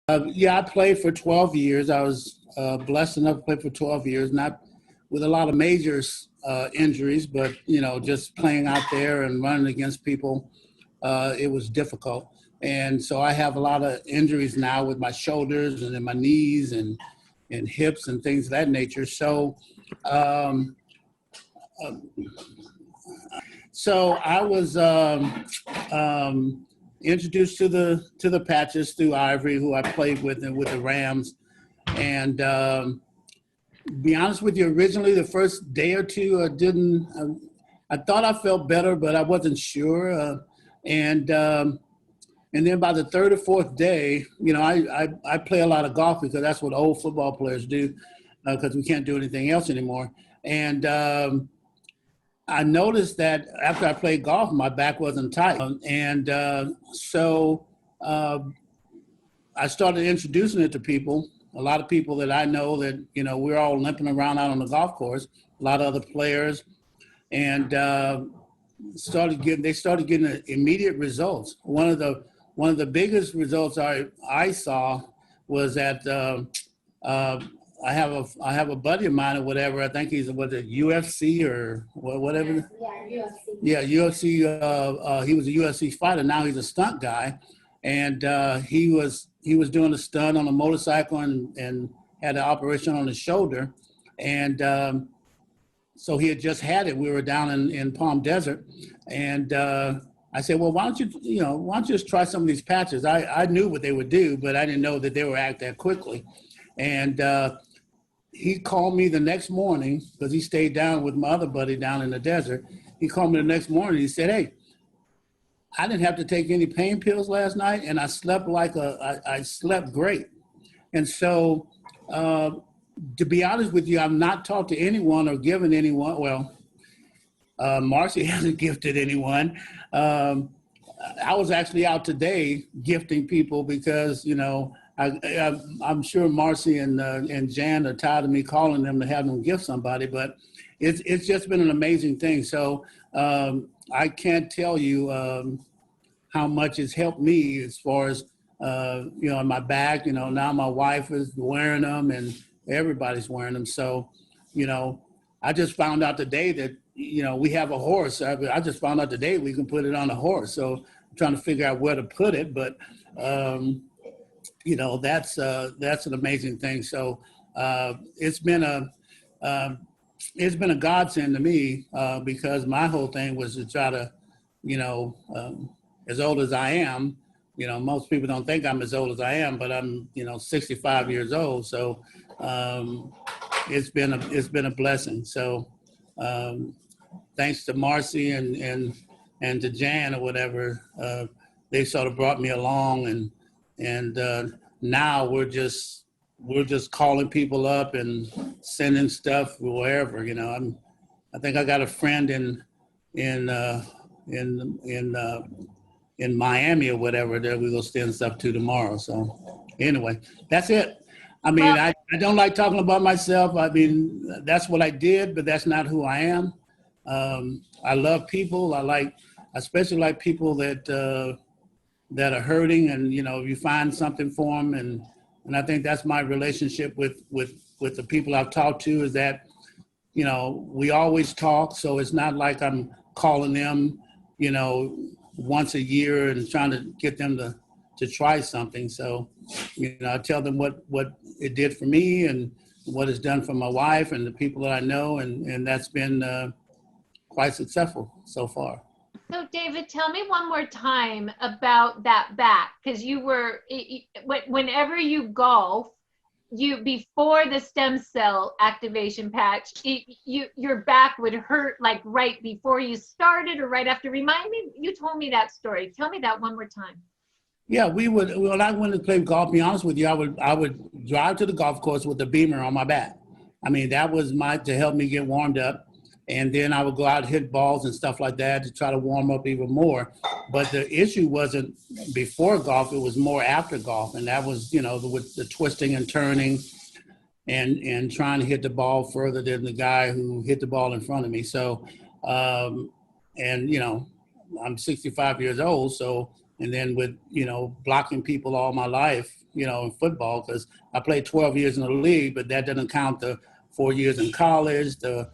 Yeah, I played for 12 years. I was blessed enough to play for 12 years, not with a lot of major injuries, but, just playing out there and running against people, it was difficult. And so I have a lot of injuries now with my shoulders and in my knees and hips and things of that nature. Um, so I was introduced to the Patches through Ivory, who I played with and with the Rams. And be honest with you, originally the first day or two, I thought I felt better, but I wasn't sure. And then by the third or fourth day, I play a lot of golf because that's what old football players do, because we can't do anything else anymore. And I noticed that after I played golf, my back wasn't tight. So I started introducing it to people, a lot of people that I know that, we're all limping around out on the golf course, a lot of other players, and they started getting immediate results. One of the biggest results I saw was that I have a buddy of mine or whatever. I think he's UFC or whatever. Yeah, UFC. Yeah, UFC. He was a UFC fighter. Now he's a stunt guy, and he was doing a stunt on a motorcycle and had an operation on his shoulder, and so he had just had it. We were down in Palm Desert, and I said, well, why don't you just try some of these patches? I knew what they would do, but I didn't know that they would act that quickly, and he called me the next morning because he stayed down with my other buddy down in the desert. He called me the next morning. He said, hey, I didn't have to take any pain pills last night, and I slept I slept great. And so, to be honest with you, I've not talked to anyone or given anyone. Well, Marcy hasn't gifted anyone. I was actually out today gifting people because, I'm sure Marcy and Jan are tired of me calling them to have them gift somebody, but it's just been an amazing thing. So I can't tell you how much it's helped me as far as, my back. Now my wife is wearing them and everybody's wearing them. So, I just found out today that, we have a horse. I just found out today we can put it on a horse. So I'm trying to figure out where to put it, but that's an amazing thing. So it's been a godsend to me because my whole thing was to try to, as old as I am, most people don't think I'm as old as I am, but I'm 65 years old. So it's been a blessing. So thanks to Marcy and to Jan or whatever, they sort of brought me along, and now we're just calling people up and sending stuff wherever. I think I got a friend in Miami or whatever that we're gonna send stuff to tomorrow. So anyway, that's it. I mean, I don't like talking about myself. I mean, that's what I did, but that's not who I am. I love people. I especially like people that are hurting, and you find something for them, and I think that's my relationship with the people I've talked to, is that we always talk, so it's not like I'm calling them once a year and trying to get them to try something. So I tell them what it did for me and what it's done for my wife and the people that I know, and that's been quite successful so far. So David, tell me one more time about that back, because whenever you golf, before the stem cell activation patch, your back would hurt like right before you started or right after. Remind me, you told me that story. Tell me that one more time. Yeah, when I went to play golf, to be honest with you, I would drive to the golf course with the beamer on my back. I mean, that was to help me get warmed up. And then I would go out and hit balls and stuff like that to try to warm up even more. But the issue wasn't before golf, it was more after golf. And that was, with the twisting and turning and trying to hit the ball further than the guy who hit the ball in front of me. So, I'm 65 years old. So, and then with, blocking people all my life, in football, because I played 12 years in the league, but that doesn't count the 4 years in college, the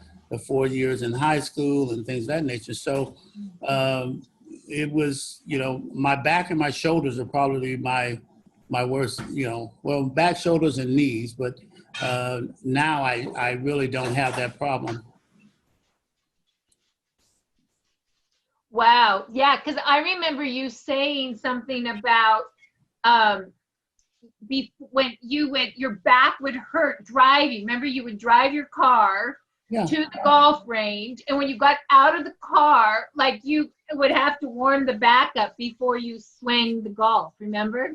4 years in high school and things of that nature. So it was, my back and my shoulders are probably my worst, well, back, shoulders, and knees, but now I really don't have that problem. Wow. Yeah, because I remember you saying something about when your back would hurt driving. Remember, you would drive your car to the golf range, and when you got out of the car, like, you would have to warm the back up before you swing the golf. Remember?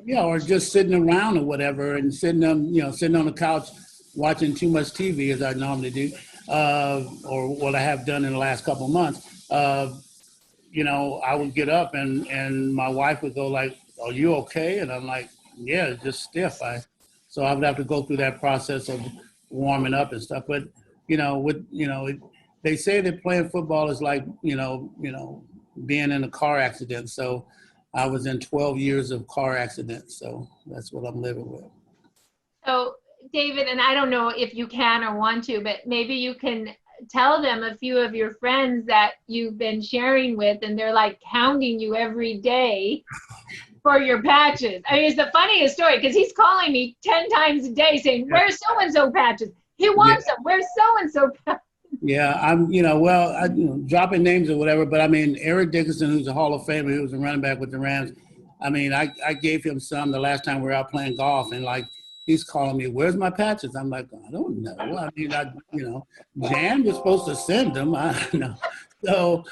Yeah, or just sitting around or whatever, and sitting on the couch watching too much TV, as I normally do, or what I have done in the last couple of months. I would get up and my wife would go like, "Are you okay?" And I'm like, "Yeah, it's just stiff." So I would have to go through that process of warming up and stuff. But they say that playing football is like being in a car accident. So I was in 12 years of car accidents. So that's what I'm living with. So David, and I don't know if you can or want to, but maybe you can tell them a few of your friends that you've been sharing with, and they're like hounding you every day for your patches. I mean, it's the funniest story, because he's calling me 10 times a day saying, "Where's so-and-so patches? He wants them. Where's so-and-so patches?" Yeah, I'm, dropping names or whatever, but I mean, Eric Dickerson, who's a Hall of Famer, who was a running back with the Rams. I mean, I gave him some the last time we were out playing golf, and like, he's calling me, "Where's my patches?" I'm like, "I don't know. I mean, Jan was supposed to send them. I don't know."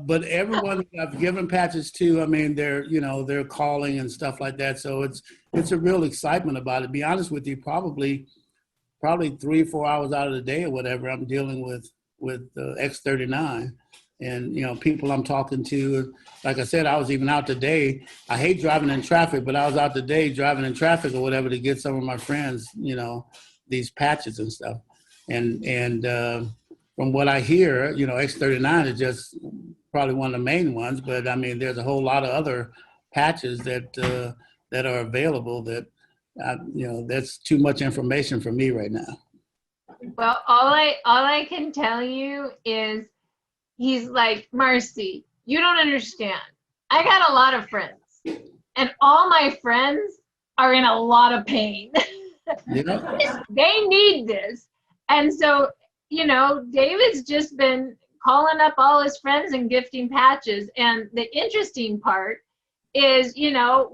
But everyone that I've given patches to, I mean, they're calling and stuff like that. So it's a real excitement about it. To be honest with you, probably 3 or 4 hours out of the day or whatever, I'm dealing with X39. And, people I'm talking to, like I said, I was even out today. I hate driving in traffic, but I was out today driving in traffic or whatever to get some of my friends, these patches and stuff. And from what I hear, X39 is just probably one of the main ones, but I mean, there's a whole lot of other patches that are available that, that's too much information for me right now. Well, all I can tell you is, he's like, "Marcy, you don't understand. I got a lot of friends, and all my friends are in a lot of pain. They need this." And so, David's just been calling up all his friends and gifting patches. And the interesting part is,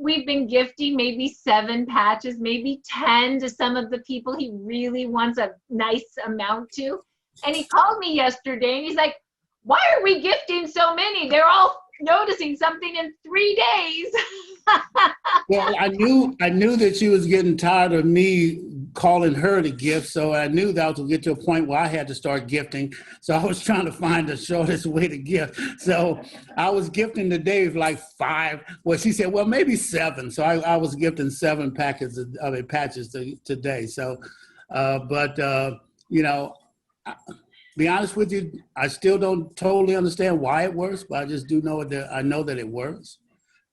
we've been gifting maybe 7 patches, maybe 10 to some of the people he really wants a nice amount to. And he called me yesterday and he's like, "Why are we gifting so many? They're all noticing something in 3 days." Well, I knew that she was getting tired of me calling her to gift, so I knew that I was going to get to a point where I had to start gifting. So I was trying to find the shortest way to gift. So I was gifting today like 5. Well, she said, well, maybe 7. So I was gifting 7 packets of patches today. So, be honest with you, I still don't totally understand why it works, but I just do know that I know that it works.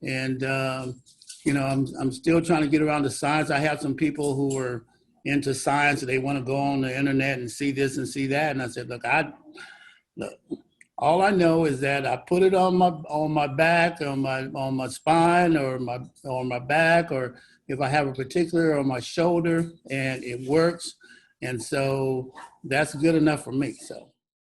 And, I'm still trying to get around the science. I have some people who are into science and they want to go on the internet and see this and see that. And I said, look, all I know is that I put it on my back, on my spine, or on my back, or if I have a particular on my shoulder, and it works. And so that's good enough for me. So.